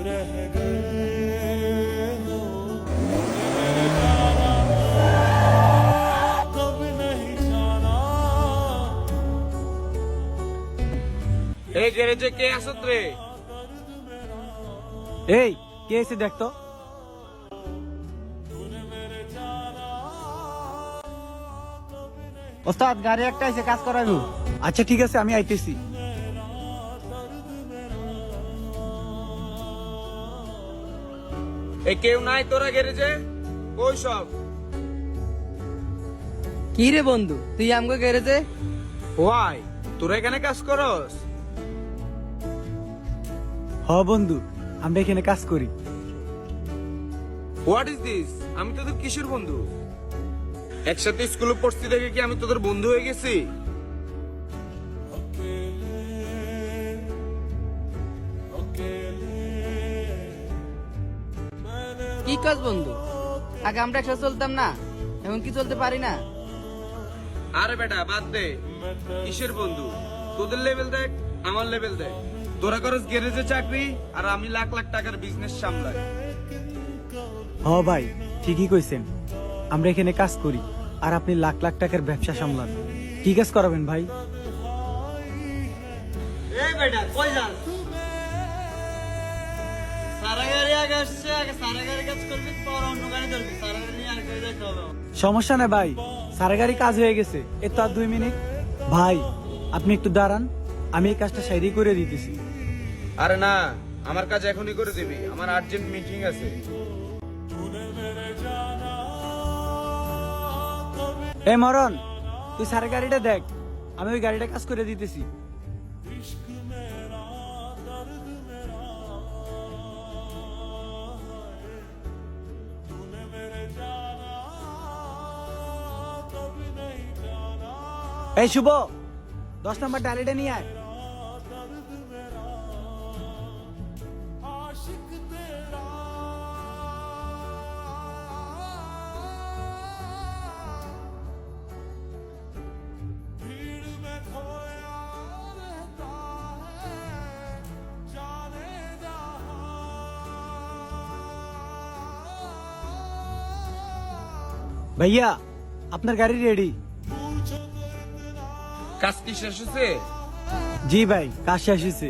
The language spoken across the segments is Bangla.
এই গ্যারেজে কে আসত রে? এই কে এসে দেখতো। ওস্তাদ গাড়ি একটা এসে কাজ করাবো। আচ্ছা ঠিক আছে, আমি আইতেছি। এ কেউ নাই তোরা গ্যারেজে? ওই সব কি রে বন্ধু, তুই আমগো গ্যারেজে? ওয়াই তোরা এখানে কাজ করস? হ বন্ধু, আমরা এখানে কাজ করি। What is this? আমি তোদের কিশোর বন্ধু? একসাথে স্কুলে পড়ছি দেখে কি আমি তোদের বন্ধু হয়ে গেছি? কি কাজ বন্ধু? আগে আমরা একসাথে চলতাম না, এখন কি চলতে পারি না? আরে বেটা বাদ দে, কিসের বন্ধু? তোদের লেভেল দেখ, আমার লেভেল দেখ। তোরা করস গ্যারেজে চাকরি আর আমি লাখ লাখ টাকার বিজনেস সামলাই। হ ভাই, ঠিকই কইছেন। আমরা এখানে কাজ করি আর আপনি লাখ লাখ টাকার ব্যবসা সামলান। কি কাজ করাবেন ভাই? এই বেটা কই যাস? সারা গাড়ি আগে আসছে, আগে সারা গাড়ি কাজ করবি, পর অন্য গাড়ি ধরবি। সারা গাড়ি নিয়ে আর গাড়ি যাইতে হবে। সমস্যা না ভাই, সারা গাড়ি কাজ হয়ে গেছে, এর তো আর 2 মিনিট। ভাই আপনি একটু দাঁড়ান, আমি এই কাজটা সাইডে করে দিতেছি। আরে না, আমার কাজ এখনই করে দিবি, আমার আর্জেন্ট মিটিং আছে। এ মরণ, তুই সারা গাড়িটা দেখ, আমি ওই গাড়িটা কাজ করে দিতেছি। এই শুভ, 10 নম্বর ডালিটা নিয়ে আয়। ভাইয়া, আপনার গাড়ি রেডি। কাজ কি শেষ হয়েছে? জি ভাই, কাজ শেষ হয়েছে।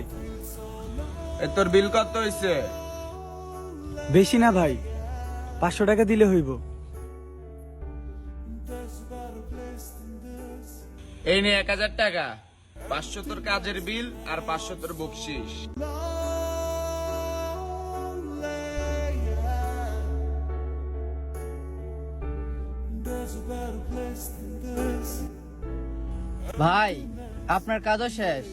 এ তোর বিল কত হয়েছে? বেশি না ভাই, 500 টাকা দিলে হইব। এই নে 1000 টাকা, 500 তোর কাজের বিল আর 500 তোর বকশিস। ভাই আপনার কাজও শেষ।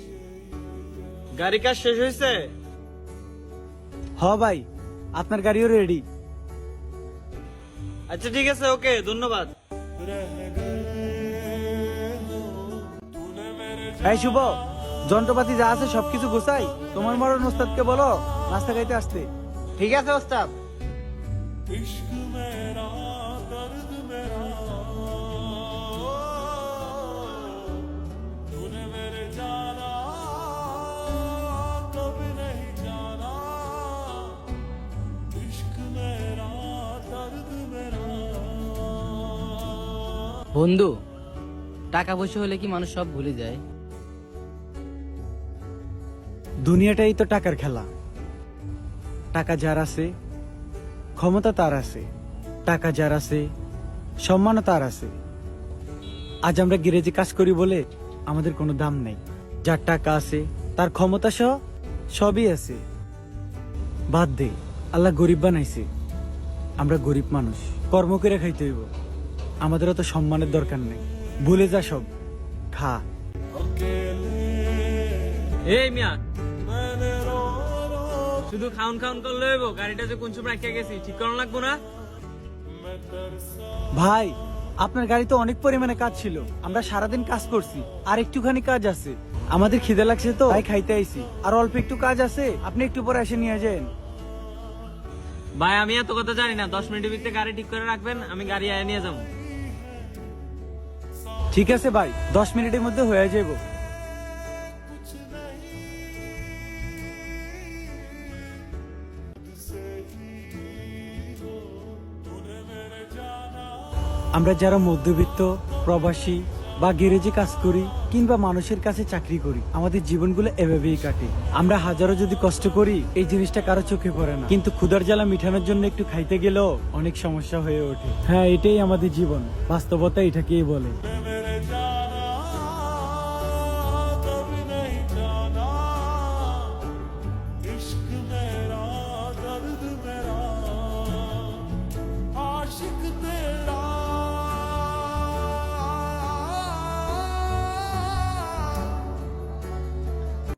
গাড়ি কাজ শেষ হয়েছে? হ ভাই, আপনার গাড়িও রেডি। আচ্ছা ঠিক আছে, ওকে, ধন্যবাদ। এই শুভ, যন্ত্রপাতি যা আছে সবকিছু গোছাই, তোমার মরণ ওস্তাদকে বলো নাস্তা খাইতে আসতে। ঠিক আছে ওস্তাদ। বন্ধু, টাকা পয়সা হলে কি মানুষ সব ভুলে যায়? দুনিয়াটাই তো টাকার খেলা। টাকা যার আছে, ক্ষমতা তার আছে। টাকা যার আছে, সম্মানও তার আছে। আজ আমরা গ্যারেজে কাজ করি বলে আমাদের কোনো দাম নেই। যার টাকা আছে, তার ক্ষমতা সহ সবই আছে। বাদ দে, আল্লাহ গরিব বানাইছে, আমরা গরিব মানুষ, কর্ম করে খাইতে হইব। আমাদের অত সম্মানের দরকার নেই, ভুলে যা সব, খা। এই মিয়া, শুধু খাউন খাউন করলে হইব? গাড়িটা যে কোন সময় রেখে গেছি ঠিক করানো লাগবো না? ভাই আপনার গাড়িতে অনেক পরিমাণে কাজ ছিল, আমরা সারাদিন কাজ করছি, আর একটুখানি কাজ আছে। আমাদের খিদে লাগছে তো তাই খাইতে আইছি, আর অল্প একটু কাজ আছে, আপনি একটু পরে এসে নিয়ে যান। ভাই আমি এত কথা জানি না, 10 মিনিটের ভিতরে গাড়ি ঠিক করে রাখবেন, আমি গাড়ি আয় নিয়ে যাবো। ঠিক আছে ভাই, 10 মিনিটের মধ্যে হয়ে যাবো। আমরা যারা মধ্যবিত্ত, প্রবাসী বা গ্যারেজে কাজ করি কিংবা মানুষের কাছে চাকরি করি, আমাদের জীবনগুলো এভাবেই কাটে। আমরা হাজারো যদি কষ্ট করি, এই জিনিসটা কারো চোখে পড়ে না, কিন্তু ক্ষুধার জ্বালা মিটানোর জন্য একটু খাইতে গেলেও অনেক সমস্যা হয়ে ওঠে। হ্যাঁ, এটাই আমাদের জীবন, বাস্তবতা এটাকেই বলে।